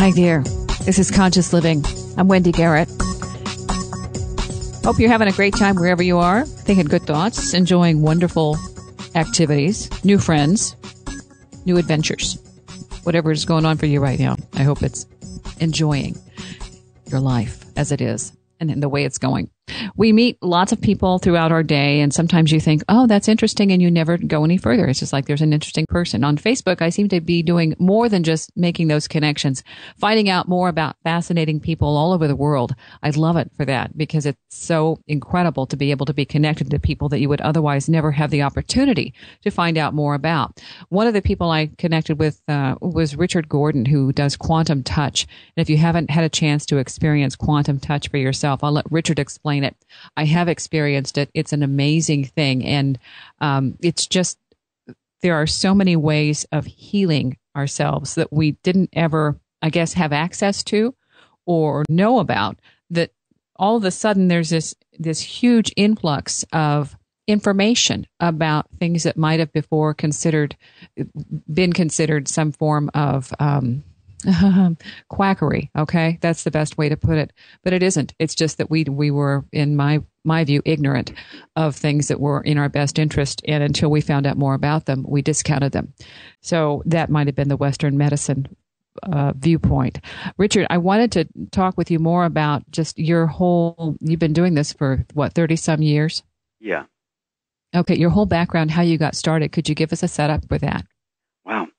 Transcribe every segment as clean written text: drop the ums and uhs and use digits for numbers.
Hi there. This is Conscious Living. I'm Wendy Garrett. Hope you're having a great time wherever you are, thinking good thoughts, enjoying wonderful activities, new friends, new adventures, whatever is going on for you right now. I hope it's enjoying your life as it is and in the way it's going. We meet lots of people throughout our day, and sometimes you think, oh, that's interesting, and you never go any further. It's just like there's an interesting person. On Facebook, I seem to be doing more than just making those connections, finding out more about fascinating people all over the world. I love it for that because it's so incredible to be able to be connected to people that you would otherwise never have the opportunity to find out more about. One of the people I connected with was Richard Gordon, who does quantum touch. And if you haven't had a chance to experience quantum touch for yourself, I'll let Richard explain it. I have experienced it. It's an amazing thing. And it's just, there are so many ways of healing ourselves that we didn't ever, I guess, have access to or know about, that all of a sudden there's this huge influx of information about things that might have before been considered some form of quackery. Okay. That's the best way to put it. But it isn't. It's just that we were, in my view, ignorant of things that were in our best interest. And until we found out more about them, we discounted them. So that might have been the Western medicine viewpoint. Richard, I wanted to talk with you more about just you've been doing this for what, 30 some years? Yeah. Okay. Your whole background, how you got started. Could you give us a setup for that? Wow.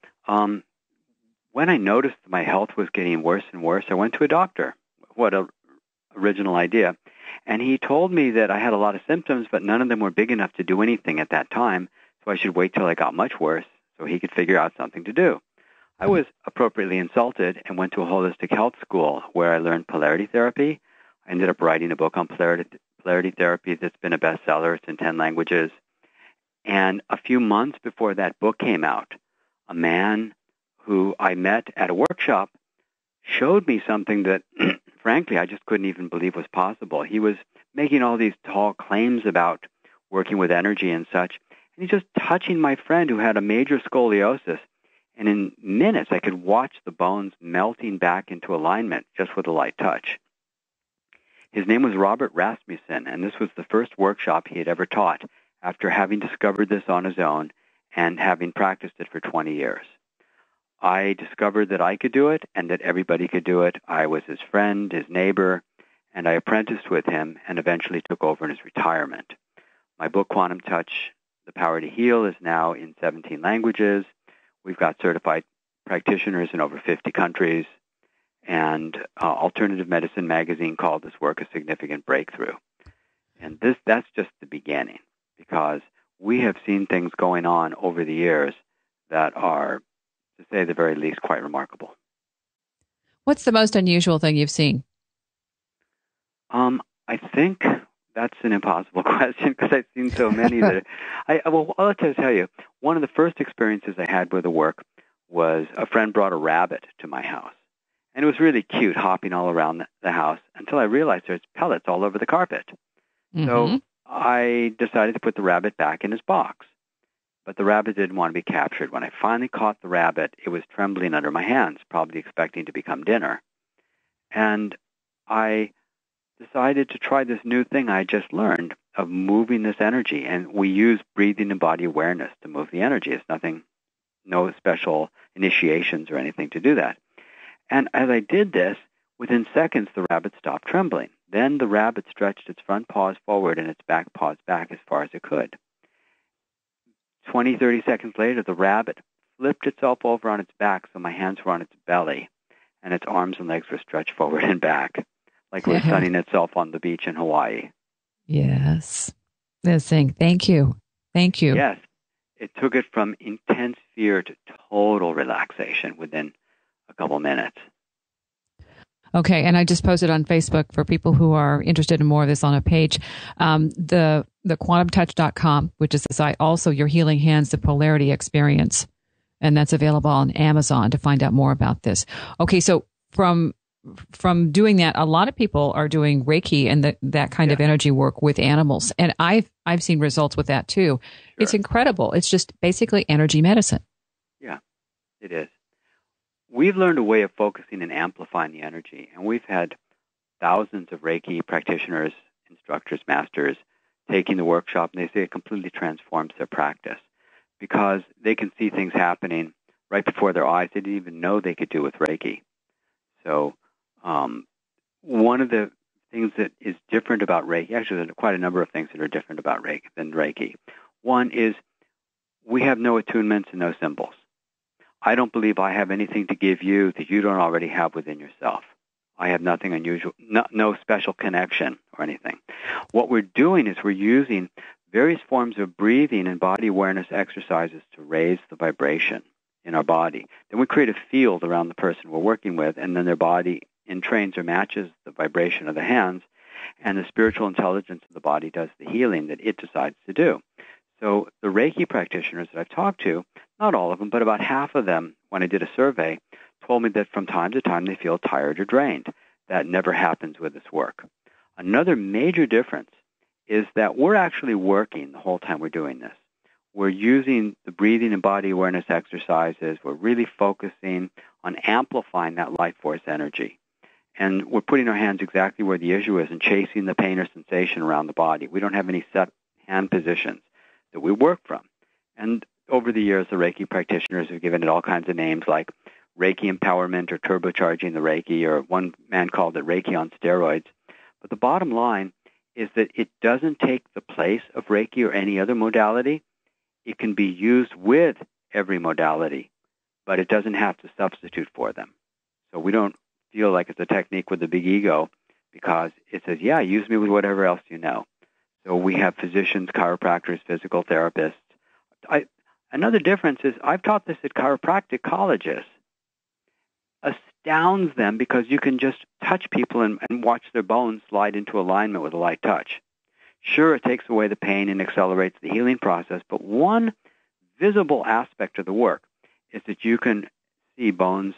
When I noticed my health was getting worse and worse, I went to a doctor. What a original idea. And he told me that I had a lot of symptoms, but none of them were big enough to do anything at that time, so I should wait till I got much worse so he could figure out something to do. I was appropriately insulted and went to a holistic health school where I learned polarity therapy. I ended up writing a book on polarity therapy that's been a bestseller. It's in 10 languages. And a few months before that book came out, a man who I met at a workshop showed me something that, frankly, I just couldn't even believe was possible. He was making all these tall claims about working with energy and such, and he's just touching my friend who had a major scoliosis, and in minutes I could watch the bones melting back into alignment just with a light touch. His name was Robert Rasmussen, and this was the first workshop he had ever taught after having discovered this on his own and having practiced it for 20 years. I discovered that I could do it and that everybody could do it. I was his friend, his neighbor, and I apprenticed with him and eventually took over in his retirement. My book, Quantum Touch, The Power to Heal, is now in 17 languages. We've got certified practitioners in over 50 countries, and Alternative Medicine magazine called this work a significant breakthrough. And that's just the beginning, because we have seen things going on over the years that are, to say the very least, quite remarkable. What's the most unusual thing you've seen? I think that's an impossible question because I've seen so many that I'll just tell you, one of the first experiences I had with the work was a friend brought a rabbit to my house. And it was really cute, hopping all around the house until I realized there's pellets all over the carpet. Mm-hmm. So I decided to put the rabbit back in his box. But the rabbit didn't want to be captured. When I finally caught the rabbit, it was trembling under my hands, probably expecting to become dinner. And I decided to try this new thing I just learned of moving this energy. And we use breathing and body awareness to move the energy. It's nothing, no special initiations or anything to do that. And as I did this, within seconds, the rabbit stopped trembling. Then the rabbit stretched its front paws forward and its back paws back as far as it could. 20, 30 seconds later, the rabbit flipped itself over on its back, so my hands were on its belly, and its arms and legs were stretched forward and back, like it was sunning itself on the beach in Hawaii. Yes. They're saying, thank you. Thank you. Yes. It took it from intense fear to total relaxation within a couple minutes. Okay, and I just posted on Facebook for people who are interested in more of this on a page, the quantumtouch.com, which is the site, also Your Healing Hands, the Polarity Experience, and that's available on Amazon to find out more about this. Okay, so from doing that, a lot of people are doing Reiki and that kind of energy work with animals, and I've seen results with that too. Sure. It's incredible. It's just basically energy medicine. Yeah, it is. we've learned a way of focusing and amplifying the energy, and we've had thousands of Reiki practitioners, instructors, masters taking the workshop, and they say it completely transforms their practice because they can see things happening right before their eyes they didn't even know they could do with Reiki. So one of the things that is different about Reiki, actually there's quite a number of things that are different about Reiki than Reiki. One is we have no attunements and no symbols. I don't believe I have anything to give you that you don't already have within yourself. I have nothing unusual, no special connection or anything. What we're doing is we're using various forms of breathing and body awareness exercises to raise the vibration in our body. Then we create a field around the person we're working with, and then their body entrains or matches the vibration of the hands, and the spiritual intelligence of the body does the healing that it decides to do. So the Reiki practitioners that I've talked to, not all of them, but about half of them, when I did a survey, told me that from time to time they feel tired or drained. That never happens with this work. Another major difference is that we're actually working the whole time we're doing this. We're using the breathing and body awareness exercises. We're really focusing on amplifying that life force energy. And we're putting our hands exactly where the issue is and chasing the pain or sensation around the body. We don't have any set hand positions that we work from. And over the years, the Reiki practitioners have given it all kinds of names like Reiki empowerment or turbocharging the Reiki, or one man called it Reiki on steroids. But the bottom line is that it doesn't take the place of Reiki or any other modality. It can be used with every modality, but it doesn't have to substitute for them. So we don't feel like it's a technique with a big ego because it says, yeah, use me with whatever else you know. So we have physicians, chiropractors, physical therapists. Another difference is I've taught this at chiropractic colleges. Astounds them because you can just touch people and watch their bones slide into alignment with a light touch. Sure, it takes away the pain and accelerates the healing process, but one visible aspect of the work is that you can see bones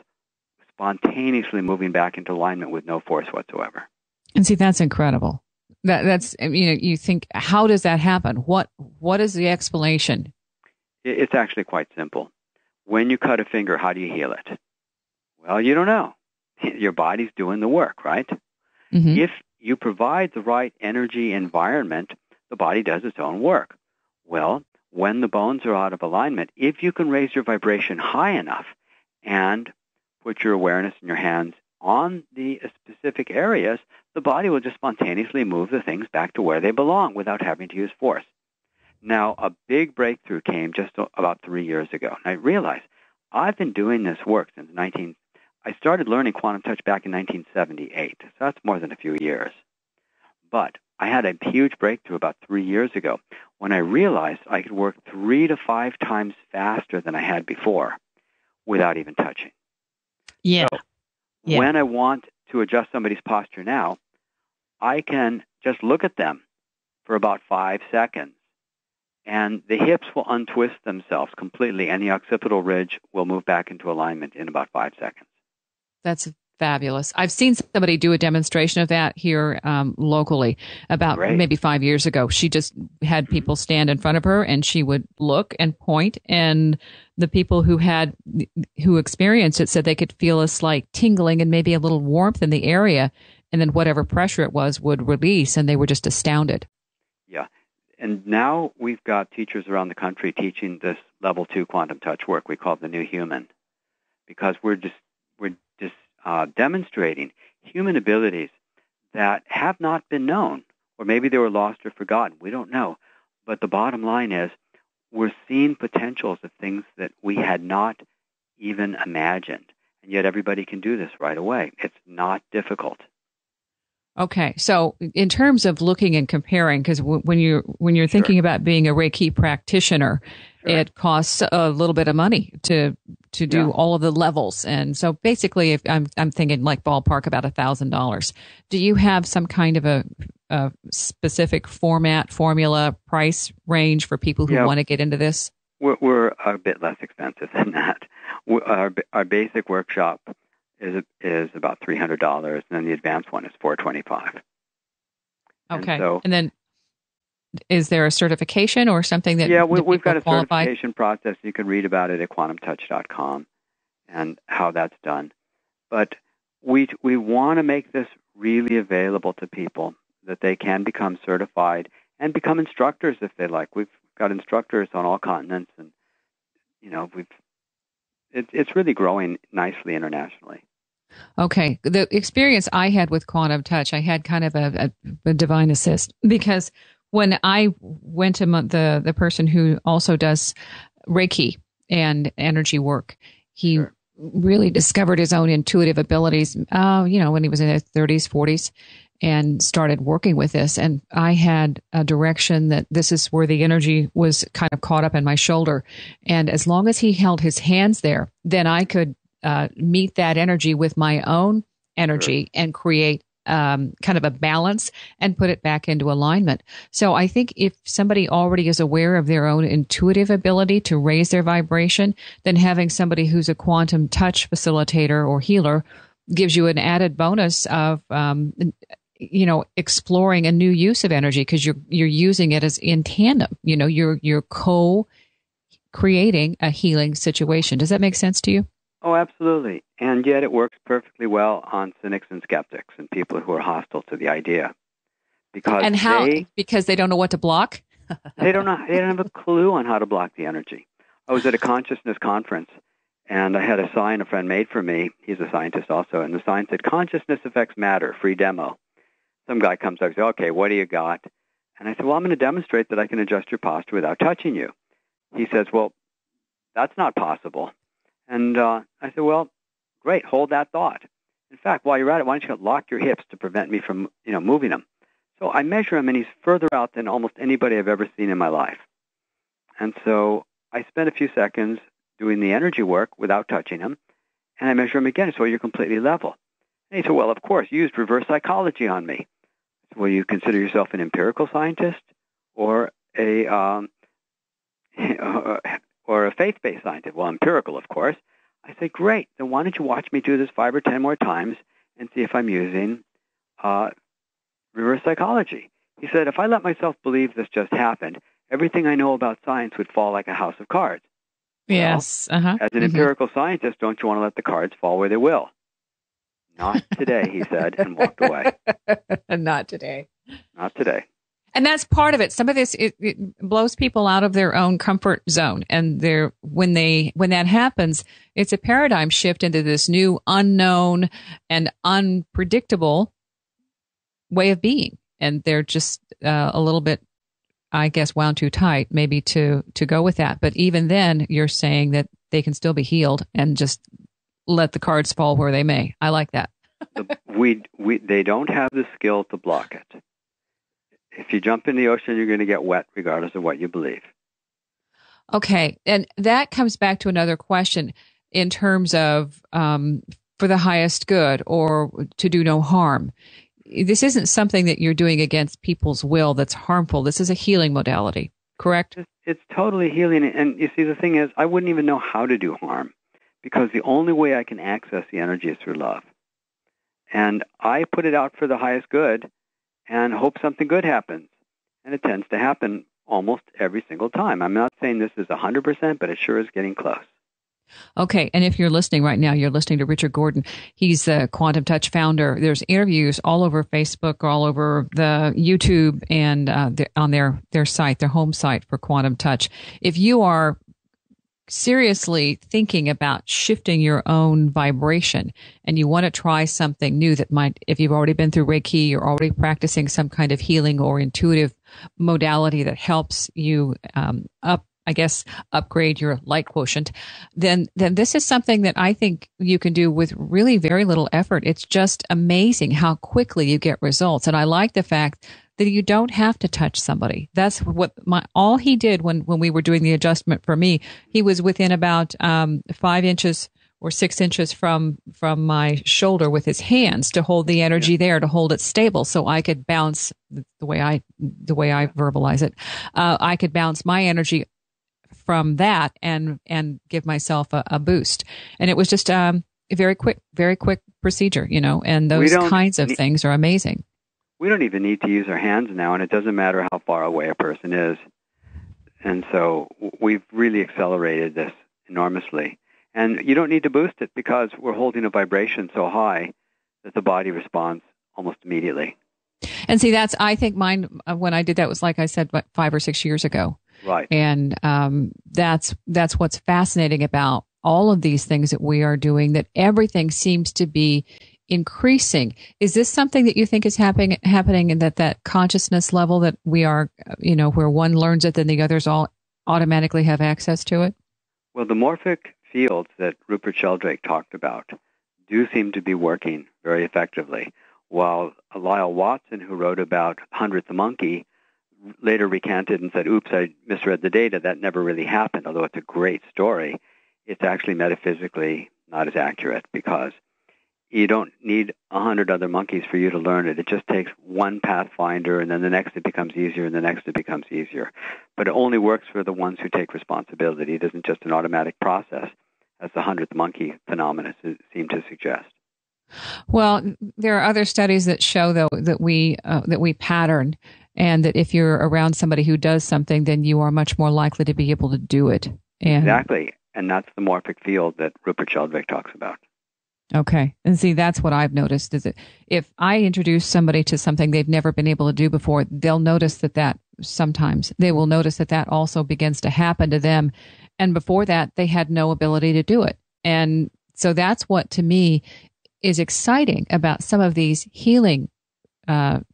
spontaneously moving back into alignment with no force whatsoever. And see, that's incredible. That's you think, how does that happen? What is the explanation? It's actually quite simple. When you cut a finger, how do you heal it? Well, you don't know. Your body's doing the work, right? Mm-hmm. If you provide the right energy environment, the body does its own work. Well, when the bones are out of alignment, if you can raise your vibration high enough and put your awareness in your hands on the specific areas, the body will just spontaneously move the things back to where they belong without having to use force. Now, a big breakthrough came just about 3 years ago. And I realized I've been doing this work since I started learning quantum touch back in 1978. So that's more than a few years. But I had a huge breakthrough about 3 years ago when I realized I could work 3 to 5 times faster than I had before without even touching. Yeah. So when I want to adjust somebody's posture now, I can just look at them for about 5 seconds, and the hips will untwist themselves completely, and the occipital ridge will move back into alignment in about 5 seconds. That's fabulous. I've seen somebody do a demonstration of that here locally about maybe 5 years ago. She just had people stand in front of her, and she would look and point, and the people who experienced it said they could feel a slight tingling and maybe a little warmth in the area, and then whatever pressure it was would release, and they were just astounded. Yeah. And now we've got teachers around the country teaching this level 2 quantum touch work. We call it the new human, because we're demonstrating human abilities that have not been known, or maybe they were lost or forgotten. We don't know. But the bottom line is we're seeing potentials of things that we had not even imagined. And yet everybody can do this right away. It's not difficult. Okay, so in terms of looking and comparing, because when you're thinking about being a Reiki practitioner, it costs a little bit of money to do all of the levels, and so basically, if I'm thinking like ballpark about $1,000. Do you have some kind of a specific formula price range for people who want to get into this? We're a bit less expensive than that. Our basic workshop is about $300, and then the advanced one is $425. Okay, and then is there a certification or something that we've got a certification process. You can read about it at quantumtouch.com, and how that's done. But we want to make this really available to people, that they can become certified and become instructors if they like. We've got instructors on all continents, and it's really growing nicely internationally. Okay. The experience I had with quantum touch, I had kind of a divine assist, because when I went to the person who also does Reiki and energy work, he Sure. really discovered his own intuitive abilities, when he was in his 30s, 40s, and started working with this. And I had a direction that this is where the energy was kind of caught up in my shoulder. And as long as he held his hands there, then I could meet that energy with my own energy and create kind of a balance and put it back into alignment. So I think if somebody already is aware of their own intuitive ability to raise their vibration, then having somebody who's a quantum touch facilitator or healer gives you an added bonus of exploring a new use of energy, because you're using it as in tandem. You're co-creating a healing situation. Does that make sense to you? Oh, absolutely. And yet it works perfectly well on cynics and skeptics and people who are hostile to the idea. Because they don't know what to block? They don't have a clue on how to block the energy. I was at a consciousness conference, and I had a sign a friend made for me. He's a scientist also, and the sign said, "Consciousness affects matter, free demo." Some guy comes up and says, "Okay, what do you got?" And I said, "Well, I'm going to demonstrate that I can adjust your posture without touching you." He says, "Well, that's not possible." And I said, "Well, great, hold that thought. In fact, while you're at it, why don't you lock your hips to prevent me from, moving them?" So I measure him, and he's further out than almost anybody I've ever seen in my life. And so I spent a few seconds doing the energy work without touching him, and I measure him again, so you're completely level. And he said, "Well, of course, you used reverse psychology on me." I said, "Well, you consider yourself an empirical scientist or a faith-based scientist?" "Well, empirical, of course." I said, "Great. Then why don't you watch me do this 5 or 10 more times and see if I'm using reverse psychology?" He said, "If I let myself believe this just happened, everything I know about science would fall like a house of cards." Yes. Well, as an empirical scientist, don't you want to let the cards fall where they will? "Not today," he said, and walked away. Not today. Not today. And that's part of it. Some of this, it blows people out of their own comfort zone. And when that happens, it's a paradigm shift into this new unknown and unpredictable way of being. And they're just a little bit, I guess, wound too tight maybe to go with that. But even then, you're saying that they can still be healed and just let the cards fall where they may. I like that. They don't have the skill to block it. If you jump in the ocean, you're going to get wet regardless of what you believe. Okay. And that comes back to another question in terms of for the highest good or to do no harm. This isn't something that you're doing against people's will that's harmful. This is a healing modality, correct? It's totally healing. And you see, the thing is, I wouldn't even know how to do harm, because the only way I can access the energy is through love. And I put it out for the highest good and hope something good happens. And it tends to happen almost every single time. I'm not saying this is 100%, but it sure is getting close. Okay. And if you're listening right now, you're listening to Richard Gordon. He's the Quantum Touch founder. There's interviews all over Facebook, all over the YouTube, and on their site, their home site for Quantum Touch. If you are seriously thinking about shifting your own vibration and you want to try something new that might, if you've already been through Reiki, you're already practicing some kind of healing or intuitive modality that helps you upgrade your light quotient, then this is something that I think you can do with really very little effort. It's just amazing how quickly you get results. And I like the fact that you don't have to touch somebody. That's what all he did when we were doing the adjustment for me. He was within about 5 inches or 6 inches from my shoulder with his hands to hold the energy there, to hold it stable, so I could bounce the way I verbalize it. I could bounce my energy from that and give myself a boost. And it was just a very quick procedure, and those kinds of things are amazing. We don't even need to use our hands now, and it doesn't matter how far away a person is. And so we've really accelerated this enormously. And you don't need to boost it because we're holding a vibration so high that the body responds almost immediately. And see, I think mine, when I did that was, like I said, 5 or 6 years ago. Right. And that's what's fascinating about all of these things that we are doing, that everything seems to be increasing. Is this something that you think is happening in that consciousness level that we are, where one learns it, then the others all automatically have access to it? Well, the morphic fields that Rupert Sheldrake talked about do seem to be working very effectively, while Lyle Watson, who wrote about 100th Monkey, later recanted and said, oops, I misread the data. That never really happened, although it's a great story. It's actually metaphysically not as accurate because you don't need 100 other monkeys for you to learn it. It just takes one pathfinder, and then the next it becomes easier, and the next it becomes easier. But it only works for the ones who take responsibility. It isn't just an automatic process, as the 100th monkey phenomena seem to suggest. Well, there are other studies that show, though, that we pattern, and that if you're around somebody who does something, then you are much more likely to be able to do it. Exactly. And that's the morphic field that Rupert Sheldrake talks about. Okay. And see, that's what I've noticed, is that if I introduce somebody to something they've never been able to do before, they'll notice that sometimes they will notice that also begins to happen to them. And before that, they had no ability to do it. And so that's what, to me, is exciting about some of these healing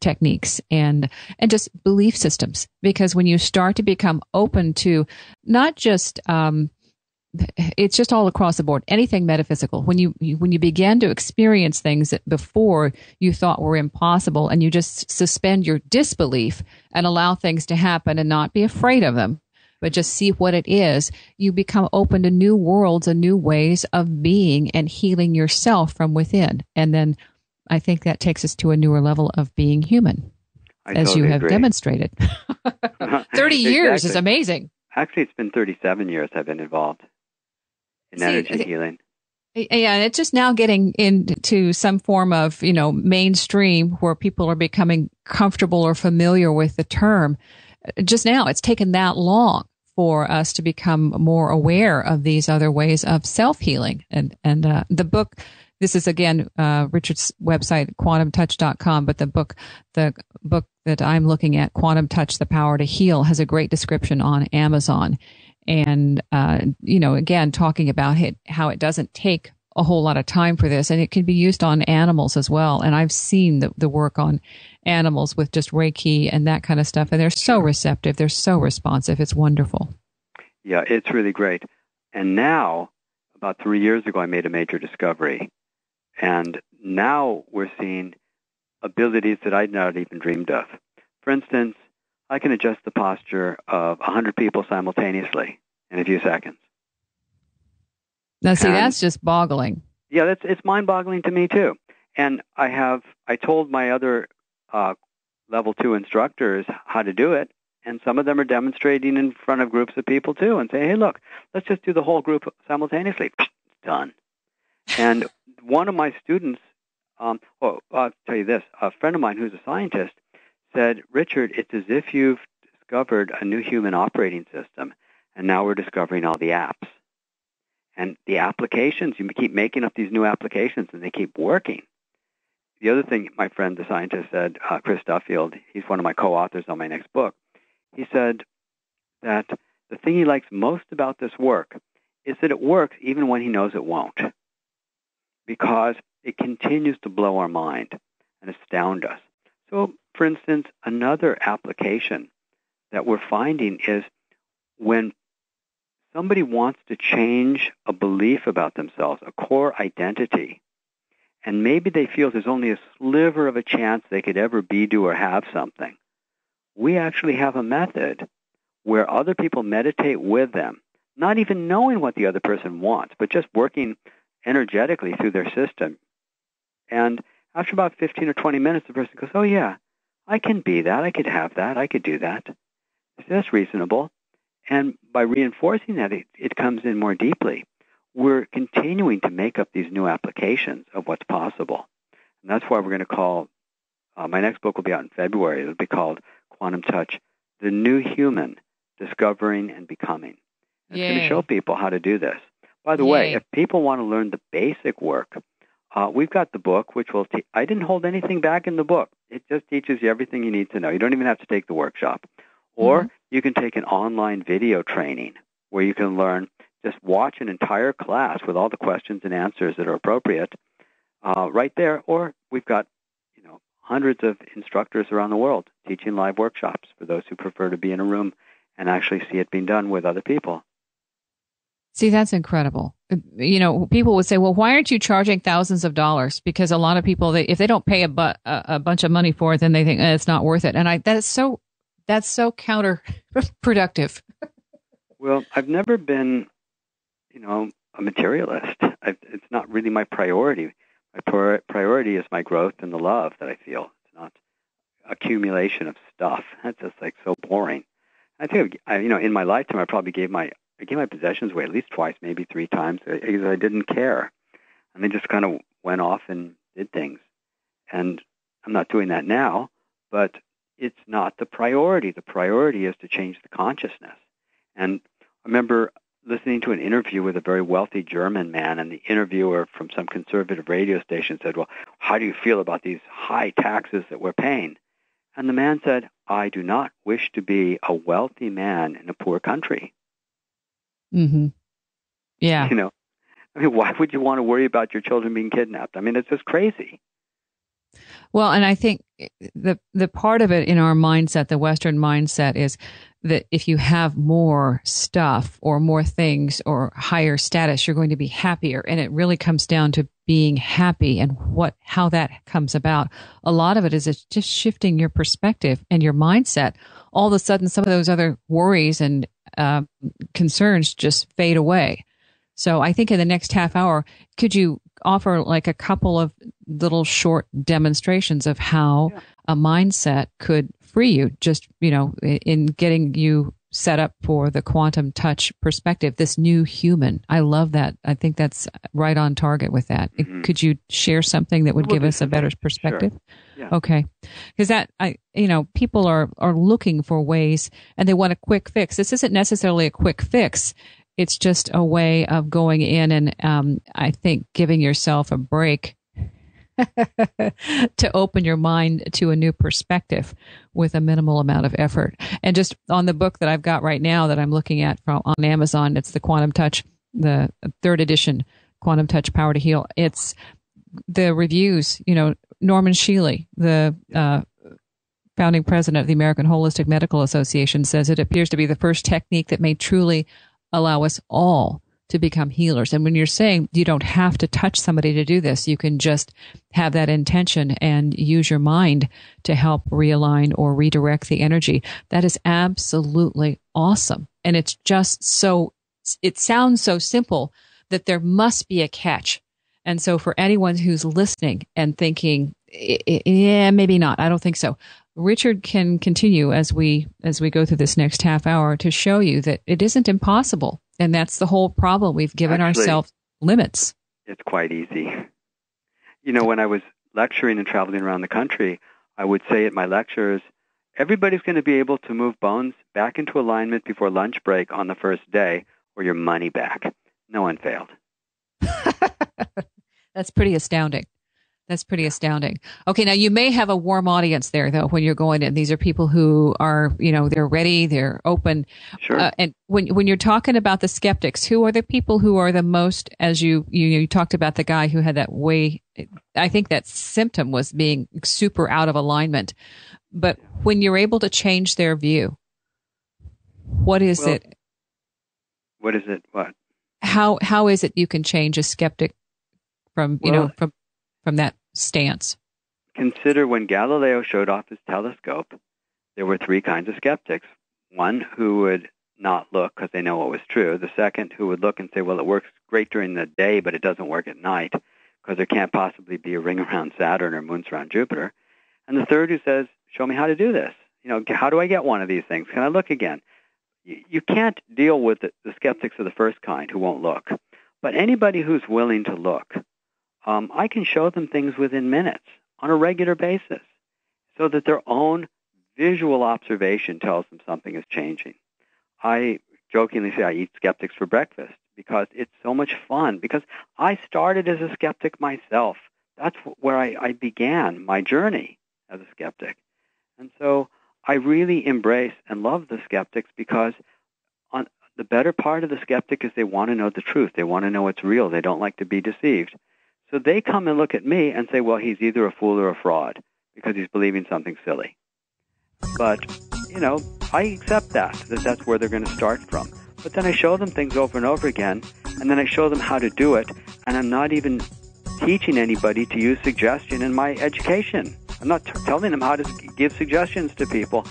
techniques and just belief systems. Because when you start to become open to not just it's just all across the board, anything metaphysical. When you begin to experience things that before you thought were impossible, and you just suspend your disbelief and allow things to happen and not be afraid of them, but just see what it is, you become open to new worlds and new ways of being and healing yourself from within. And then I think that takes us to a newer level of being human, as you have demonstrated. 30 years is amazing. Actually, it's been 37 years I've been involved in energy healing. Yeah, and it's just now getting into some form of, mainstream where people are becoming comfortable or familiar with the term. Just now, it's taken that long for us to become more aware of these other ways of self-healing. And the book, this is again Richard's website, quantumtouch.com, but the book that I'm looking at, Quantum Touch: The Power to Heal, has a great description on Amazon. And, again, talking about how it doesn't take a whole lot of time for this, and it can be used on animals as well. And I've seen the work on animals with just Reiki and that kind of stuff, and they're so receptive, they're so responsive. It's wonderful. Yeah, it's really great. And now, about 3 years ago, I made a major discovery. And now we're seeing abilities that I'd not even dreamed of. For instance, I can adjust the posture of 100 people simultaneously in a few seconds. Now, see, that's just boggling. Yeah, it's mind-boggling to me, too. And I told my other level 2 instructors how to do it, and some of them are demonstrating in front of groups of people, too, and say, hey, look, let's just do the whole group simultaneously. Done. And one of my students, I'll tell you this, a friend of mine who's a scientist said, Richard, it's as if you've discovered a new human operating system, and now we're discovering all the apps. And the applications, you keep making up these new applications, and they keep working. The other thing my friend, the scientist, said, Chris Duffield, he's one of my co-authors on my next book, he said that the thing he likes most about this work is that it works even when he knows it won't, because it continues to blow our mind and astound us. So, for instance, another application that we're finding is when somebody wants to change a belief about themselves, a core identity, and maybe they feel there's only a sliver of a chance they could ever be, do, or have something, we actually have a method where other people meditate with them, not even knowing what the other person wants, but just working energetically through their system. And after about 15 or 20 minutes, the person goes, oh, yeah, I can be that. I could have that. I could do that. So that's reasonable. And by reinforcing that, it comes in more deeply. We're continuing to make up these new applications of what's possible. And that's why we're going to call, my next book will be out in February. It'll be called Quantum Touch: The New Human, Discovering and Becoming. It's going to show people how to do this. By the way, Yay. if people want to learn the basic work, we've got the book, which will I didn't hold anything back in the book. It just teaches you everything you need to know. You don't even have to take the workshop. Or you can take an online video training where you can learn, just watch an entire class with all the questions and answers that are appropriate right there. Or we've got, hundreds of instructors around the world teaching live workshops for those who prefer to be in a room and actually see it being done with other people. See, that's incredible. People would say, well, why aren't you charging thousands of dollars? Because a lot of people, if they don't pay a bunch of money for it, then they think it's not worth it. And that's so counterproductive. Well, I've never been, a materialist. It's not really my priority. My priority is my growth and the love that I feel. It's not accumulation of stuff. That's just so boring. I think, in my lifetime, I probably gave my possessions away at least twice, maybe 3 times, because I didn't care. And they just kind of went off and did things. And I'm not doing that now, but it's not the priority. The priority is to change the consciousness. And I remember listening to an interview with a very wealthy German man, and the interviewer from some conservative radio station said, well, how do you feel about these high taxes that we're paying? And the man said, I do not wish to be a wealthy man in a poor country. Mm-hmm. Yeah. Why would you want to worry about your children being kidnapped? It's just crazy. Well, and I think the part of it in our mindset, the Western mindset, is that if you have more stuff or more things or higher status, you're going to be happier. And it really comes down to being happy and how that comes about. A lot of it is just shifting your perspective and your mindset. All of a sudden, some of those other worries and concerns just fade away. So I think in the next half hour, could you offer a couple of little short demonstrations of how a mindset could free you, just, in getting you set up for the quantum touch perspective, this new human? I love that. I think that's right on target with that. Mm-hmm. Could you share something that would give us a better perspective? Sure. Yeah. Okay. Because people are looking for ways and they want a quick fix. This isn't necessarily a quick fix. It's just a way of going in and I think giving yourself a break to open your mind to a new perspective with a minimal amount of effort. And just on the book that I've got right now that I'm looking at on Amazon, it's the Quantum Touch, the 3rd edition, Quantum Touch Power to Heal. It's the reviews, Norman Shealy, the founding president of the American Holistic Medical Association, says it appears to be the first technique that may truly allow us all to become healers. And when you're saying you don't have to touch somebody to do this, you can just have that intention and use your mind to help realign or redirect the energy. That is absolutely awesome. And it's just it sounds so simple that there must be a catch. And so for anyone who's listening and thinking, yeah, maybe not, I don't think so, Richard can continue as we go through this next half hour to show you that it isn't impossible. And that's the whole problem. We've given ourselves limits. It's quite easy. When I was lecturing and traveling around the country, I would say at my lectures, everybody's going to be able to move bones back into alignment before lunch break on the first day or your money back. No one failed. That's pretty astounding. Okay, now you may have a warm audience there, though, when you're going in. These are people who are, they're ready, they're open. Sure. And when you're talking about the skeptics, who are the people who are the most, as you talked about the guy who had that way, I think that symptom was being super out of alignment. But when you're able to change their view, what is it? What is it? What? How is it you can change a skeptic from that stance? Consider when Galileo showed off his telescope, there were 3 kinds of skeptics. One who would not look because they know what was true. The second who would look and say, well, it works great during the day, but it doesn't work at night because there can't possibly be a ring around Saturn or moons around Jupiter. And the third who says, show me how to do this. How do I get one of these things? Can I look again? You can't deal with the skeptics of the first kind who won't look. But anybody who's willing to look, I can show them things within minutes on a regular basis so that their own visual observation tells them something is changing. I jokingly say I eat skeptics for breakfast because it's so much fun. Because I started as a skeptic myself. That's where I began my journey as a skeptic. And so I really embrace and love the skeptics because the better part of the skeptic is they want to know the truth. They want to know it's real. They don't like to be deceived. So they come and look at me and say, well, he's either a fool or a fraud because he's believing something silly. But, I accept that's where they're going to start from. But then I show them things over and over again, and then I show them how to do it, and I'm not even teaching anybody to use suggestion in my education. I'm not telling them how to give suggestions to people.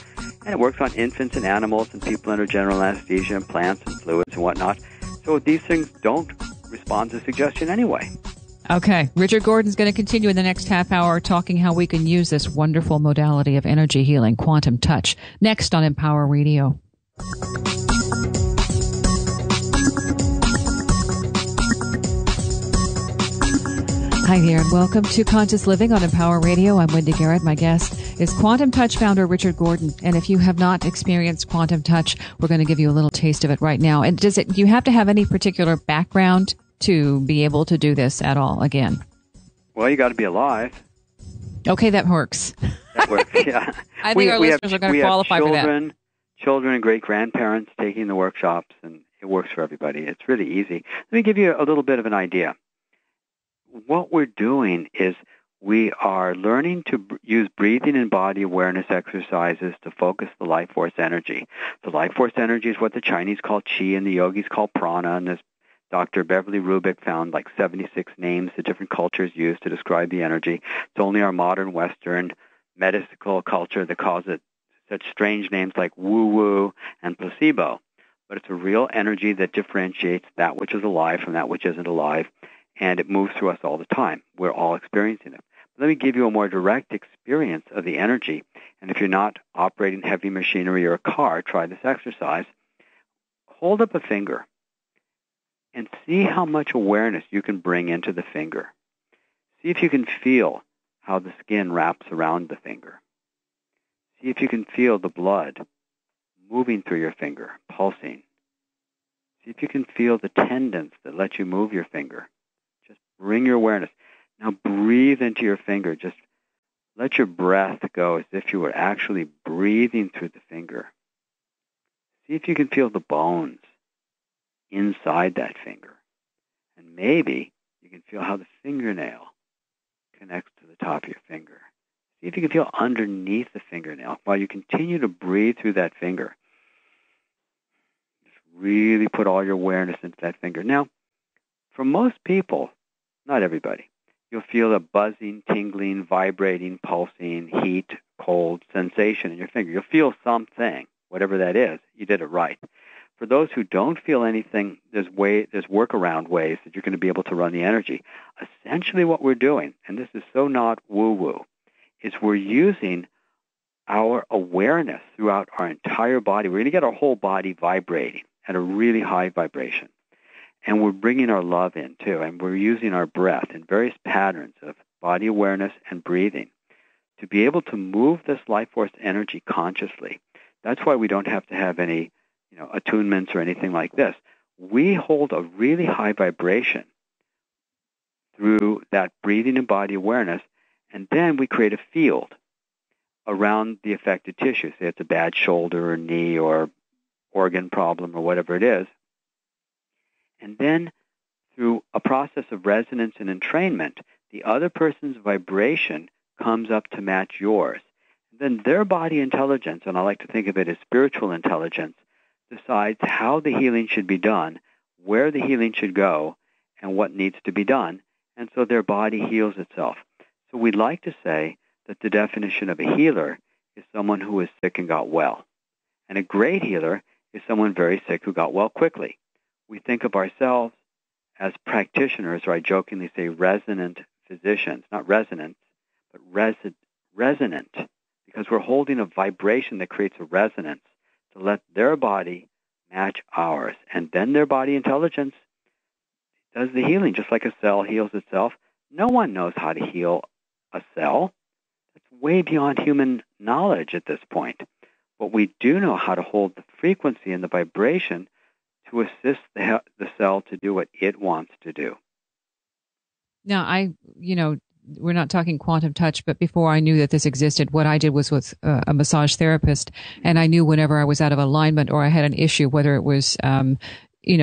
And it works on infants and animals and people under general anesthesia and plants and fluids and whatnot. So these things don't respond to suggestion anyway. Okay. Richard Gordon's going to continue in the next half hour talking how we can use this wonderful modality of energy healing, quantum touch, next on Empower Radio. Hi there, and welcome to Conscious Living on Empower Radio. I'm Wendy Garrett. My guest is Quantum Touch founder Richard Gordon. And if you have not experienced Quantum Touch, we're going to give you a little taste of it right now. And do you have to have any particular background to be able to do this at all again? Well, you got to be alive. Okay, that works. That works, yeah. I think our listeners are going to qualify for that. Children and great-grandparents taking the workshops, and it works for everybody. It's really easy. Let me give you a little bit of an idea. What we're doing is we are learning to use breathing and body awareness exercises to focus the life force energy. The life force energy is what the Chinese call qi and the yogis call prana, and this Dr. Beverly Rubik found like 76 names that different cultures use to describe the energy. It's only our modern Western medical culture that calls it such strange names like woo-woo and placebo. But it's a real energy that differentiates that which is alive from that which isn't alive, and it moves through us all the time. We're all experiencing it. Let me give you a more direct experience of the energy. And if you're not operating heavy machinery or a car, try this exercise. Hold up a finger and see how much awareness you can bring into the finger. See if you can feel how the skin wraps around the finger. See if you can feel the blood moving through your finger, pulsing. See if you can feel the tendons that let you move your finger. Just bring your awareness. Now breathe into your finger. Just let your breath go as if you were actually breathing through the finger. See if you can feel the bones inside that finger. And maybe you can feel how the fingernail connects to the top of your finger. See if you can feel underneath the fingernail while you continue to breathe through that finger. Just really put all your awareness into that finger. Now, for most people, not everybody, you'll feel a buzzing, tingling, vibrating, pulsing, heat, cold sensation in your finger. You'll feel something, whatever that is. You did it right. For those who don't feel anything, there's workaround ways that you're going to be able to run the energy. Essentially what we're doing, and this is so not woo-woo, is we're using our awareness throughout our entire body. We're going to get our whole body vibrating at a really high vibration. And we're bringing our love in, too. And we're using our breath in various patterns of body awareness and breathing to be able to move this life force energy consciously. That's why we don't have to have any attunements or anything like this. We hold a really high vibration through that breathing and body awareness, and then we create a field around the affected tissue. Say it's a bad shoulder or knee or organ problem or whatever it is. And then through a process of resonance and entrainment, the other person's vibration comes up to match yours. Then their body intelligence, and I like to think of it as spiritual intelligence, decides how the healing should be done, where the healing should go, and what needs to be done. And so their body heals itself. So we'd like to say that the definition of a healer is someone who is sick and got well. And a great healer is someone very sick who got well quickly. We think of ourselves as practitioners, or I jokingly say resonant physicians, not resonance, but resonant, because we're holding a vibration that creates a resonance to let their body match ours. And then their body intelligence does the healing, just like a cell heals itself. No one knows how to heal a cell. It's way beyond human knowledge at this point. But we do know how to hold the frequency and the vibration to assist the cell to do what it wants to do. Now, we're not talking quantum touch, but before I knew that this existed, what I did was with a massage therapist, and I knew whenever I was out of alignment or I had an issue, whether it was,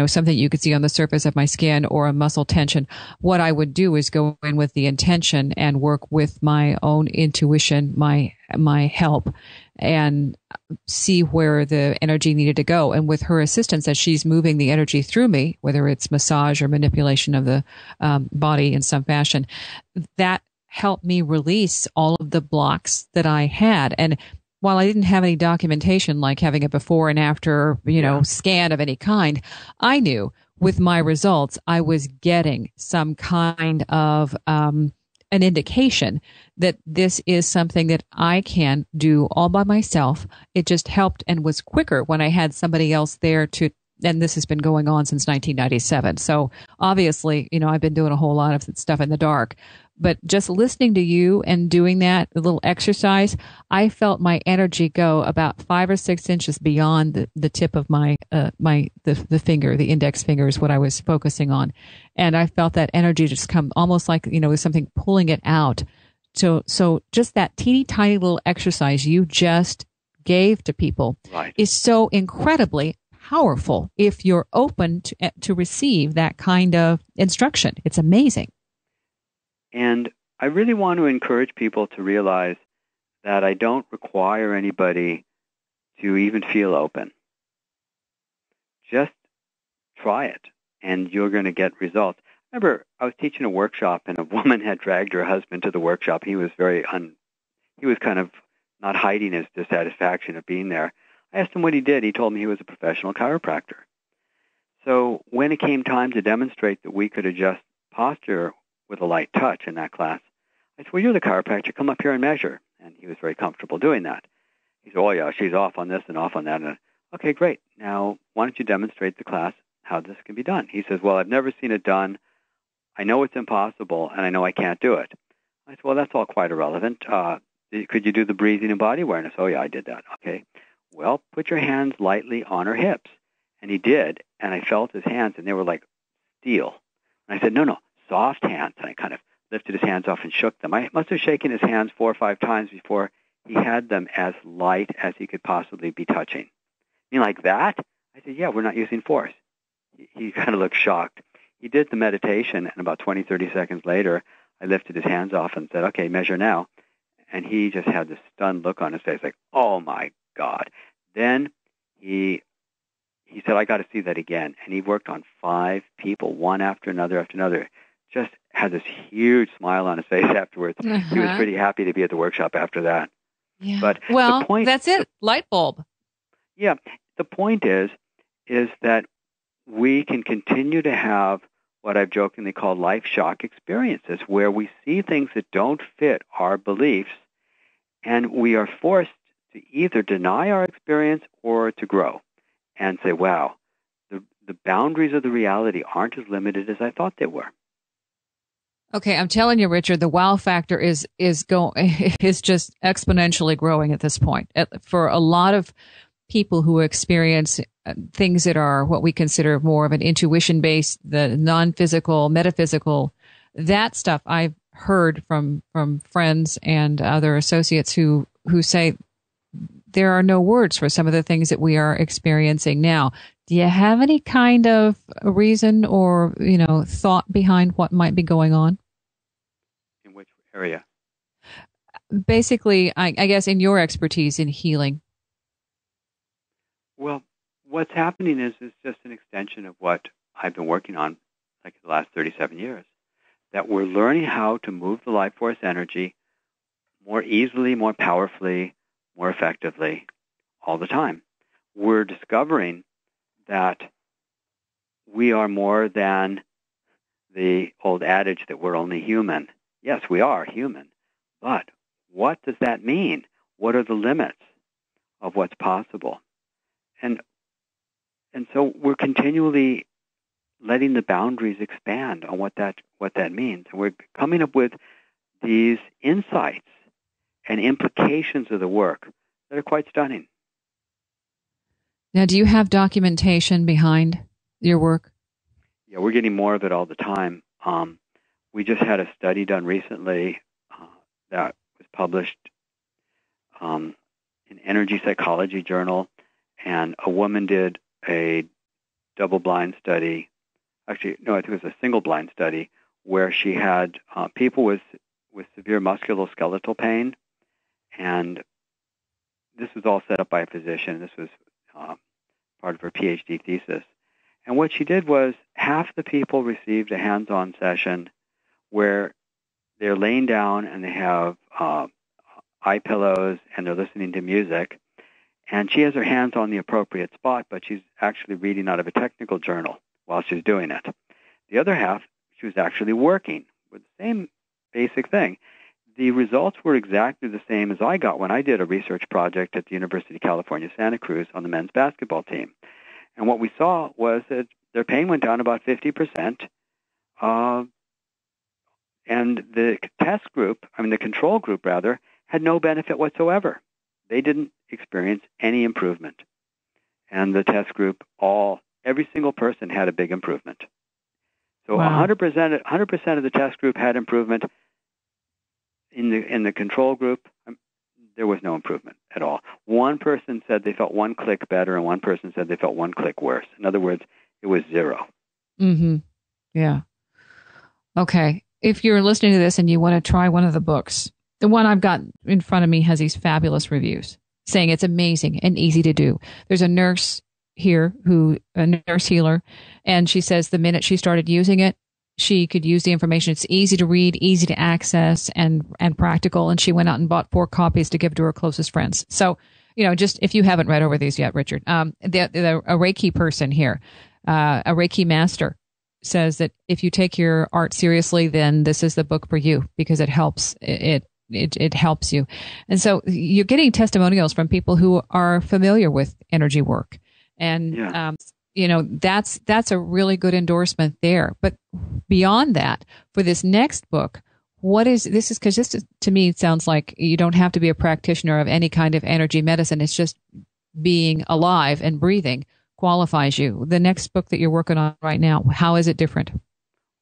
something you could see on the surface of my skin or a muscle tension, what I would do is go in with the intention and work with my own intuition, my help, and see where the energy needed to go. And with her assistance, as she's moving the energy through me, whether it's massage or manipulation of the body in some fashion, that helped me release all of the blocks that I had. And while I didn't have any documentation, like having a before and after, scan of any kind, I knew with my results, I was getting some kind of an indication that this is something that I can do all by myself. It just helped and was quicker when I had somebody else there to, and this has been going on since 1997. So obviously, I've been doing a whole lot of stuff in the dark, but just listening to you and doing that, a little exercise, I felt my energy go about 5 or 6 inches beyond the tip of my, the finger, the index finger is what I was focusing on. And I felt that energy just come almost like, something pulling it out. So just that teeny tiny little exercise you just gave to people is so incredibly powerful if you're open to receive that kind of instruction. It's amazing. And I really want to encourage people to realize that I don't require anybody to even feel open. Just try it, and you're going to get results. I remember I was teaching a workshop, and a woman had dragged her husband to the workshop. He was he was kind of not hiding his dissatisfaction of being there. I asked him what he did. He told me he was a professional chiropractor. So when it came time to demonstrate that we could adjust posture with a light touch in that class, I said, well, you're the chiropractor. Come up here and measure. And he was very comfortable doing that. He said, oh, yeah, she's off on this and off on that. And, okay, great. Now, why don't you demonstrate the class how this can be done? He says, well, I've never seen it done. I know it's impossible, and I know I can't do it. I said, well, that's all quite irrelevant. Could you do the breathing and body awareness? Oh, yeah, I did that. Okay. Well, put your hands lightly on her hips. And he did, and I felt his hands, and they were like steel. And I said, no, soft hands. And I kind of lifted his hands off and shook them. I must have shaken his hands 4 or 5 times before he had them as light as he could possibly be touching. You mean like that? I said, yeah, we're not using force. He kind of looked shocked. He did the meditation, and about 20, 30 seconds later, I lifted his hands off and said, okay, measure now. And he just had this stunned look on his face, like, oh, my God. Then he said, I got to see that again. And he worked on 5 people, one after another, just had this huge smile on his face afterwards. Uh-huh. He was pretty happy to be at the workshop after that. Yeah. But well, that's it. Light bulb. Yeah. The point is that we can continue to have what I've jokingly called life shock experiences, where we see things that don't fit our beliefs, and we are forced to either deny our experience or to grow and say, wow, the boundaries of the reality aren't as limited as I thought they were. Okay, I'm telling you, Richard, the wow factor is just exponentially growing at this point. For a lot of people who experience things that are what we consider more of an intuition-based, the non-physical, metaphysical, that stuff I've heard from friends and other associates who say there are no words for some of the things that we are experiencing now. Do you have any kind of reason or, thought behind what might be going on? In which area? Basically, I guess in your expertise in healing. Well, what's happening is just an extension of what I've been working on like the last 37 years, that we're learning how to move the life force energy more easily, more powerfully, more effectively all the time. We're discovering that we are more than the old adage that we're only human. Yes, we are human, but what does that mean? What are the limits of what's possible? And so we're continually letting the boundaries expand on what that means. And we're coming up with these insights and implications of the work that are quite stunning. Now, do you have documentation behind your work? Yeah, we're getting more of it all the time. We just had a study done recently that was published in Energy Psychology Journal, and a woman did a double-blind study. Actually, no, I think it was a single-blind study where she had people with severe musculoskeletal pain, and this was all set up by a physician. This was part of her PhD thesis. And what she did was half the people received a hands-on session where they're laying down and they have eye pillows and they're listening to music. And she has her hands on the appropriate spot, but she's actually reading out of a technical journal while she's doing it. The other half, she was actually working with the same basic thing. The results were exactly the same as I got when I did a research project at the University of California, Santa Cruz on the men's basketball team. And what we saw was that their pain went down about 50%. And the control group, had no benefit whatsoever. They didn't experience any improvement. And the test group, every single person had a big improvement. So wow. 100% of the test group had improvement. In the control group, there was no improvement at all. One person said they felt one click better, and one person said they felt one click worse. In other words, it was zero. Mm-hmm. Yeah. Okay. If you're listening to this and you want to try one of the books, the one I've got in front of me has these fabulous reviews saying it's amazing and easy to do. There's a nurse here a nurse healer, and she says the minute she started using it, she could use the information. It's easy to read, easy to access, and practical. And she went out and bought 4 copies to give to her closest friends. So, just if you haven't read over these yet, Richard, a Reiki person here, a Reiki master, says that if you take your art seriously, then this is the book for you because it helps. It helps you. And so you're getting testimonials from people who are familiar with energy work. And, that's a really good endorsement there. But beyond that, for this next book, because this to me, it sounds like you don't have to be a practitioner of any kind of energy medicine. It's just being alive and breathing qualifies you. The next book that you're working on right now, how is it different?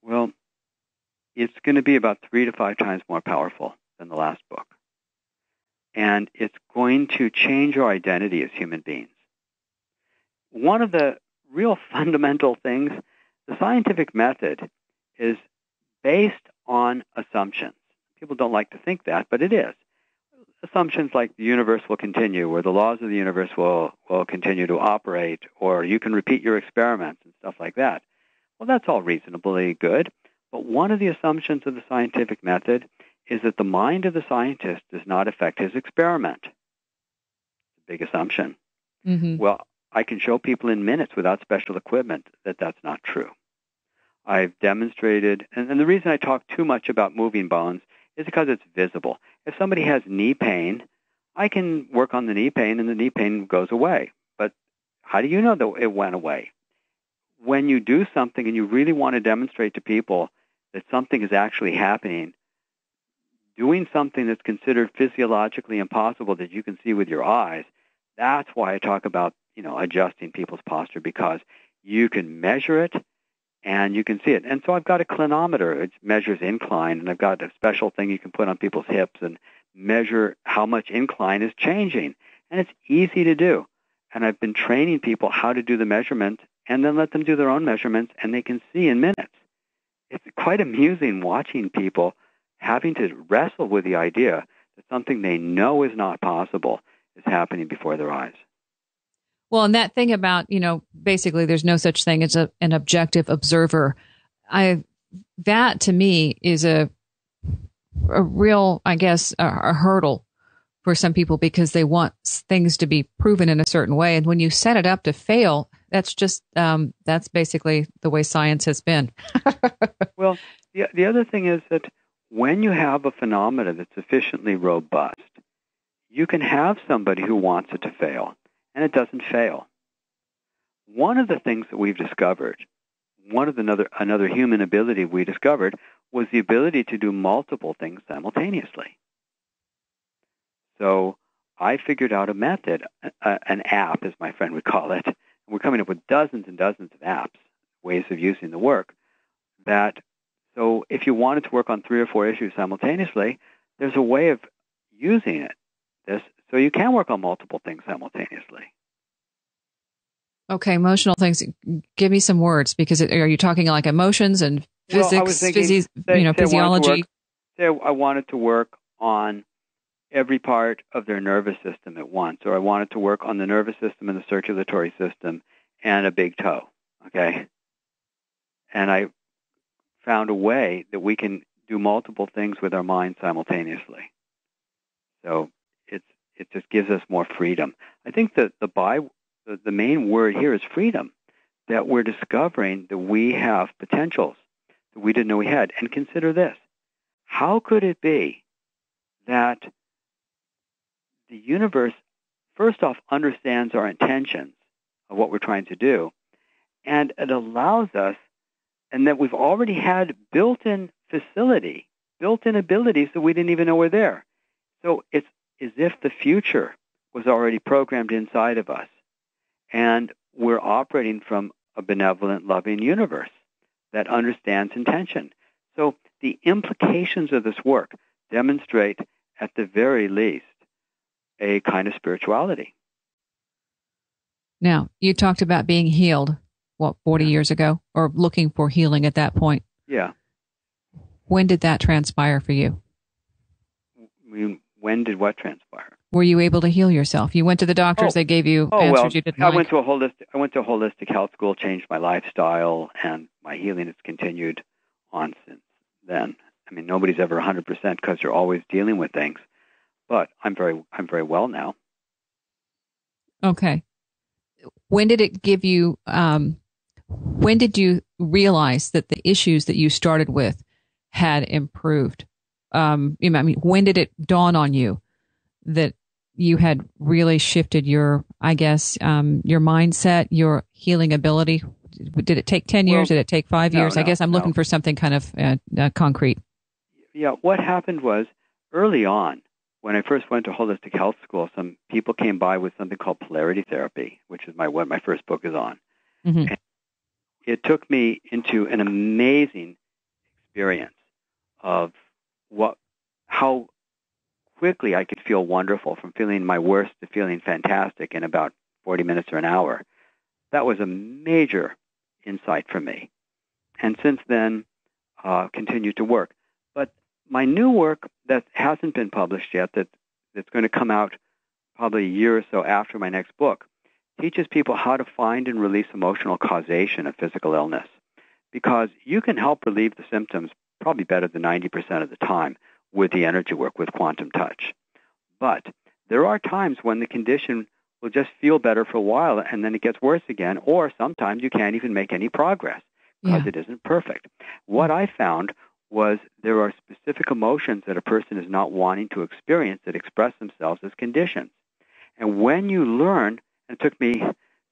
Well, it's going to be about 3 to 5 times more powerful than the last book. And it's going to change our identity as human beings. One of the real fundamental things, the scientific method is based on assumptions. People don't like to think that, but it is. Assumptions like the universe will continue, or the laws of the universe will continue to operate, or you can repeat your experiments and stuff like that. Well, that's all reasonably good. But one of the assumptions of the scientific method is that the mind of the scientist does not affect his experiment. It's a big assumption. Mm-hmm. Well, I can show people in minutes without special equipment that that's not true. I've demonstrated, and the reason I talk too much about moving bones is because it's visible. If somebody has knee pain, I can work on the knee pain and the knee pain goes away. But how do you know that it went away? When you do something and you really want to demonstrate to people that something is actually happening, doing something that's considered physiologically impossible that you can see with your eyes, that's why I talk about, adjusting people's posture, because you can measure it and you can see it. And so I've got a clinometer. It measures incline, and I've got a special thing you can put on people's hips and measure how much incline is changing. And it's easy to do. And I've been training people how to do the measurement and then let them do their own measurements, and they can see in minutes. It's quite amusing watching people having to wrestle with the idea that something they know is not possible is happening before their eyes. Well, and that thing about, basically there's no such thing as an objective observer. That to me is a real, I guess, a hurdle for some people because they want things to be proven in a certain way. And when you set it up to fail, that's just, that's basically the way science has been. Well, the other thing is that when you have a phenomena that's sufficiently robust, you can have somebody who wants it to fail, and it doesn't fail. One of the things that we've discovered, another human ability we discovered, was the ability to do multiple things simultaneously. So I figured out a method, an app, as my friend would call it, We're coming up with dozens and dozens of apps, ways of using the work. So if you wanted to work on 3 or 4 issues simultaneously, there's a way of using so you can work on multiple things simultaneously. Okay, emotional things. Give me some words, because are you talking like emotions and physics, well, I was thinking, physiology? I wanted to work on every part of their nervous system at once, or I wanted to work on the nervous system and the circulatory system and a big toe, okay? And I found a way that we can do multiple things with our mind simultaneously. So it just gives us more freedom. I think that the main word here is freedom, that we're discovering that we have potentials that we didn't know we had. And consider this. How could it be that the universe, first off, understands our intentions of what we're trying to do, and it allows us, and that we've already had built-in facility, built-in abilities that we didn't even know were there. So it's as if the future was already programmed inside of us, and we're operating from a benevolent, loving universe that understands intention. So the implications of this work demonstrate, at the very least, a kind of spirituality. Now, you talked about being healed, 40 years ago, or looking for healing at that point. Yeah. When did that transpire for you? When did what transpire? Were you able to heal yourself? You went to the doctors, they gave you answers you didn't like. I went to a holistic health school, changed my lifestyle, and my healing has continued on since then. I mean, nobody's ever 100% because you're always dealing with things, but I'm very well now. Okay. When did it give you? When did you realize that the issues that you started with had improved? When did it dawn on you that you had really shifted your mindset, your healing ability? Did it take 10 years? Did it take 5 years? I guess I'm looking for something kind of concrete. Yeah, what happened was early on, when I first went to holistic health school, some people came by with something called polarity therapy, which is what my first book is on. Mm-hmm. And it took me into an amazing experience of how quickly I could feel wonderful, from feeling my worst to feeling fantastic in about 40 minutes or an hour. That was a major insight for me. And since then, continued to work. But my new work that hasn't been published yet, that's going to come out probably a year or so after my next book, teaches people how to find and release emotional causation of physical illness. Because you can help relieve the symptoms probably better than 90% of the time with the energy work, with quantum touch. But there are times when the condition will just feel better for a while and then it gets worse again, or sometimes you can't even make any progress because it isn't perfect. What I found was there are specific emotions that a person is not wanting to experience that express themselves as conditions. And when you learn, and it took me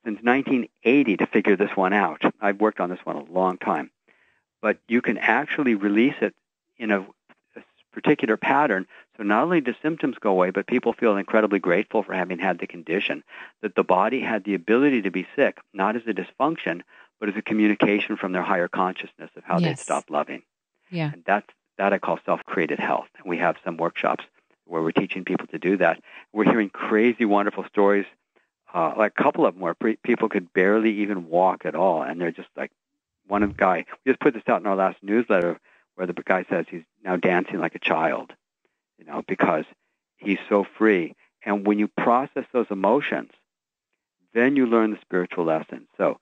since 1980 to figure this one out. I've worked on this one a long time. But you can actually release it in a particular pattern. So not only do symptoms go away, but people feel incredibly grateful for having had the condition, that the body had the ability to be sick, not as a dysfunction, but as a communication from their higher consciousness of how they'd stop loving. Yeah. And that I call self-created health. And we have some workshops where we're teaching people to do that. We're hearing crazy, wonderful stories, like a couple of them where people could barely even walk at all. And they're just like, one of the guy, we just put this out in our last newsletter, where the guy says he's now dancing like a child, because he's so free. And when you process those emotions, then you learn the spiritual lesson. So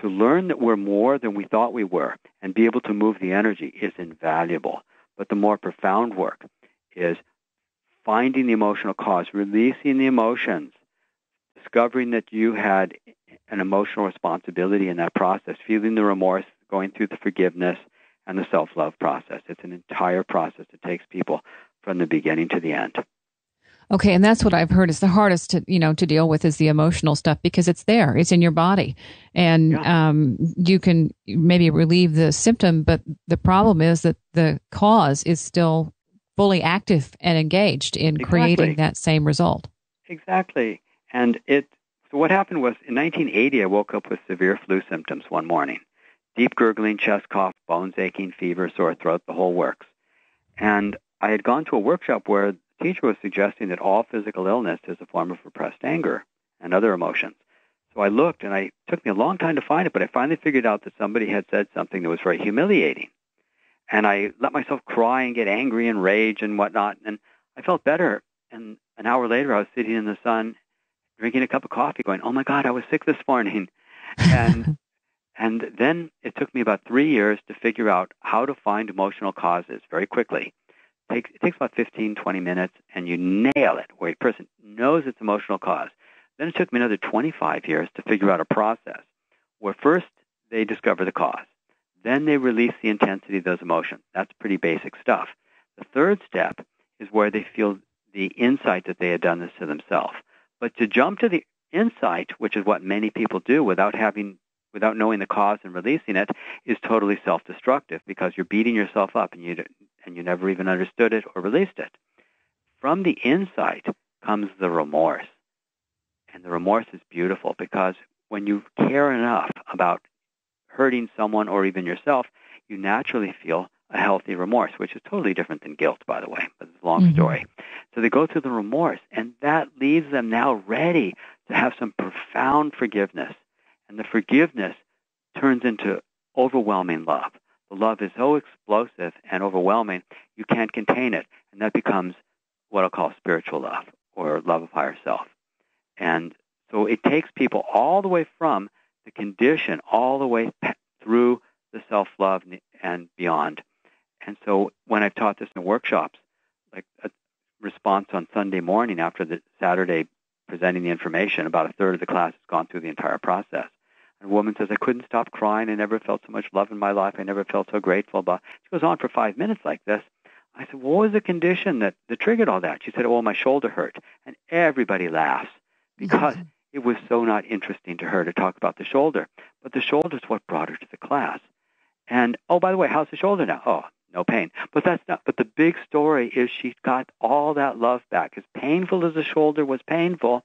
to learn that we're more than we thought we were and be able to move the energy is invaluable. But the more profound work is finding the emotional cause, releasing the emotions, discovering that you had an emotional responsibility in that process, feeling the remorse, going through the forgiveness, and the self-love process. It's an entire process that takes people from the beginning to the end. Okay, and that's what I've heard is the hardest to deal with is the emotional stuff, because it's there, it's in your body, and you can maybe relieve the symptom, but the problem is that the cause is still fully active and engaged in creating that same result. Exactly, and So what happened was, in 1980, I woke up with severe flu symptoms one morning. Deep gurgling, chest cough, bones aching, fever, sore throat, the whole works. And I had gone to a workshop where the teacher was suggesting that all physical illness is a form of repressed anger and other emotions. So I looked, and it took me a long time to find it, but I finally figured out that somebody had said something that was very humiliating. And I let myself cry and get angry and rage and whatnot, and I felt better. And an hour later, I was sitting in the sun, drinking a cup of coffee, going, "Oh my God, I was sick this morning." And and then it took me about 3 years to figure out how to find emotional causes very quickly. It takes about 15, 20 minutes, and you nail it, where a person knows its emotional cause. Then it took me another 25 years to figure out a process where first they discover the cause. Then they release the intensity of those emotions. That's pretty basic stuff. The third step is where they feel the insight that they had done this to themselves. But to jump to the insight, which is what many people do without knowing the cause and releasing it, is totally self-destructive, because you're beating yourself up and you never even understood it or released it. From the insight comes the remorse. And the remorse is beautiful, because when you care enough about hurting someone or even yourself, you naturally feel a healthy remorse, which is totally different than guilt, by the way, but it's a long story. So they go through the remorse, and that leaves them now ready to have some profound forgiveness. And the forgiveness turns into overwhelming love. The love is so explosive and overwhelming, you can't contain it. And that becomes what I'll call spiritual love, or love of higher self. And so it takes people all the way from the condition all the way through the self-love and beyond. And so when I've taught this in workshops, like a response on Sunday morning after the Saturday presenting the information, about a third of the class has gone through the entire process. And a woman says, "I couldn't stop crying. I never felt so much love in my life. I never felt so grateful." But she goes on for 5 minutes like this. I said, "What was the condition that triggered all that?" She said, "Oh, my shoulder hurt." And everybody laughs, because it was so not interesting to her to talk about the shoulder. But the shoulder is what brought her to the class. And, oh, by the way, how's the shoulder now? Oh, no pain. But that's not. But the big story is she got all that love back. As painful as the shoulder was painful,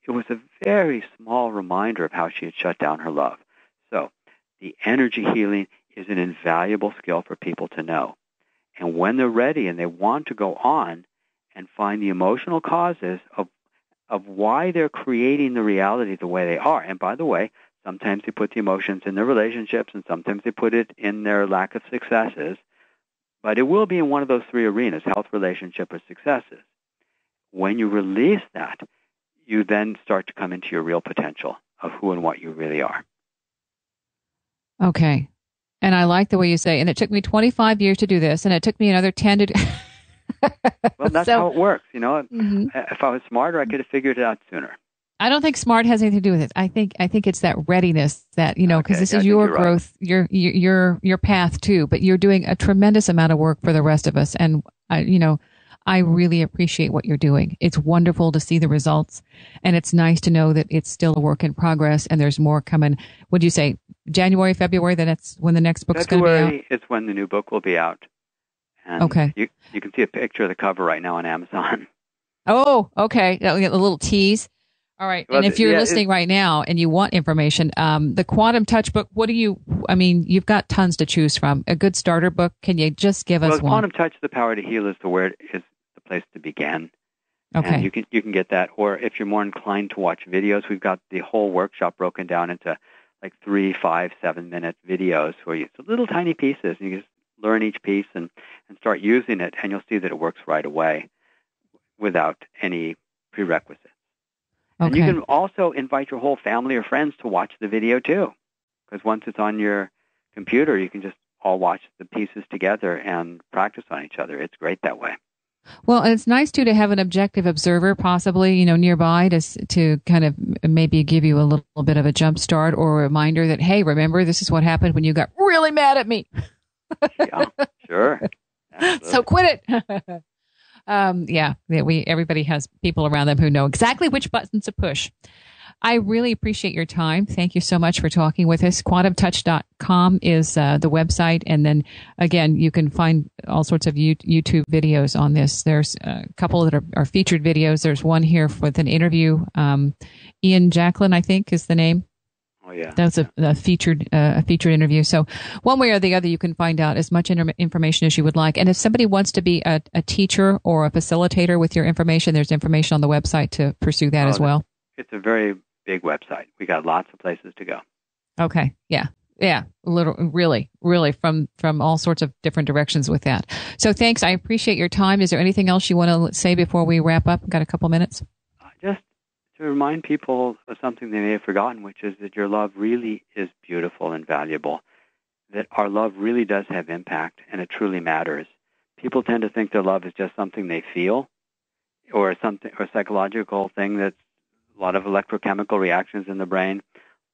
it was a very small reminder of how she had shut down her love. So the energy healing is an invaluable skill for people to know. And when they're ready and they want to go on and find the emotional causes of why they're creating the reality the way they are. And by the way, sometimes they put the emotions in their relationships, and sometimes they put it in their lack of successes. But it will be in one of those three arenas: health, relationship, or successes. When you release that, you then start to come into your real potential of who and what you really are. Okay. And I like the way you say, and it took me 25 years to do this, and it took me another 10 to do. Well, that's how it works. You know, if I was smarter, I could have figured it out sooner. I don't think smart has anything to do with it. I think it's that readiness that, because this is your growth, right. your path too, but you're doing a tremendous amount of work for the rest of us. And I really appreciate what you're doing. It's wonderful to see the results, and it's nice to know that it's still a work in progress and there's more coming. Would you say January, February, that's when the next book's going to be out? February is when the new book will be out. And okay. You can see a picture of the cover right now on Amazon. Oh, okay. A little tease. All right. Well, and if you're listening right now and you want information, the Quantum Touch book, you've got tons to choose from. A good starter book. Can you just give us one? Quantum Touch, The Power to Heal is the place to begin. Okay. And you can get that. Or if you're more inclined to watch videos, we've got the whole workshop broken down into like 3, 5, 7-minute videos where it's little tiny pieces, and you just learn each piece and start using it, and you'll see that it works right away without any prerequisites. Okay. And you can also invite your whole family or friends to watch the video too, because once it's on your computer, you can just all watch the pieces together and practice on each other. It's great that way. Well, and it's nice too to have an objective observer possibly, nearby to kind of maybe give you a little bit of a jump start or a reminder that, hey, remember, this is what happened when you got really mad at me. Yeah, sure. Absolutely. So quit it. Everybody has people around them who know exactly which buttons to push. I really appreciate your time. Thank you so much for talking with us. Quantumtouch.com is the website. And then, again, you can find all sorts of YouTube videos on this. There's a couple that are featured videos. There's one here with an interview. Ian Jacklin, I think, is the name. Oh, yeah. That's a featured interview. So one way or the other, you can find out as much information as you would like. And if somebody wants to be a teacher or a facilitator with your information, there's information on the website to pursue that as well. It's a very big website. We got lots of places to go. Okay. Yeah. Really from all sorts of different directions with that. So thanks. I appreciate your time. Is there anything else you want to say before we wrap up? We've got a couple minutes. Just to remind people of something they may have forgotten, which is that your love really is beautiful and valuable, that our love really does have impact and it truly matters. People tend to think their love is just something they feel or a psychological thing that's a lot of electrochemical reactions in the brain.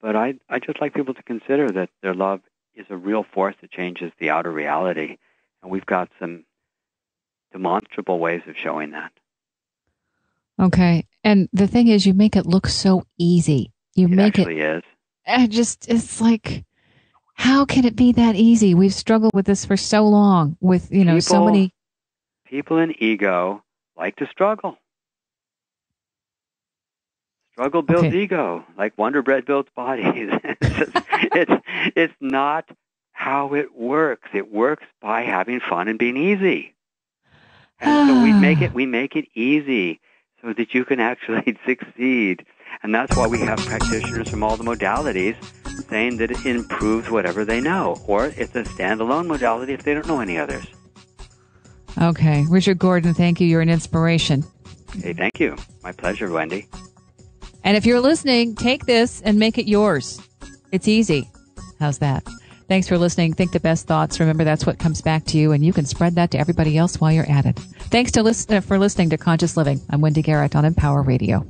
But I just like people to consider that their love is a real force that changes the outer reality. And we've got some demonstrable ways of showing that. Okay. And the thing is, you make it look so easy. It actually is. It's like, how can it be that easy? We've struggled with this for so long with, so many. People in ego like to struggle. Struggle builds ego, like Wonder Bread builds bodies. It's not how it works. It works by having fun and being easy. And so we make it easy so that you can actually succeed. And that's why we have practitioners from all the modalities saying that it improves whatever they know, or it's a standalone modality if they don't know any others. Okay. Richard Gordon, thank you. You're an inspiration. Hey, thank you. My pleasure, Wendy. And if you're listening, take this and make it yours. It's easy. How's that? Thanks for listening. Think the best thoughts. Remember, that's what comes back to you, and you can spread that to everybody else while you're at it. Thanks for listening to Conscious Living. I'm Wendy Garrett on Empower Radio.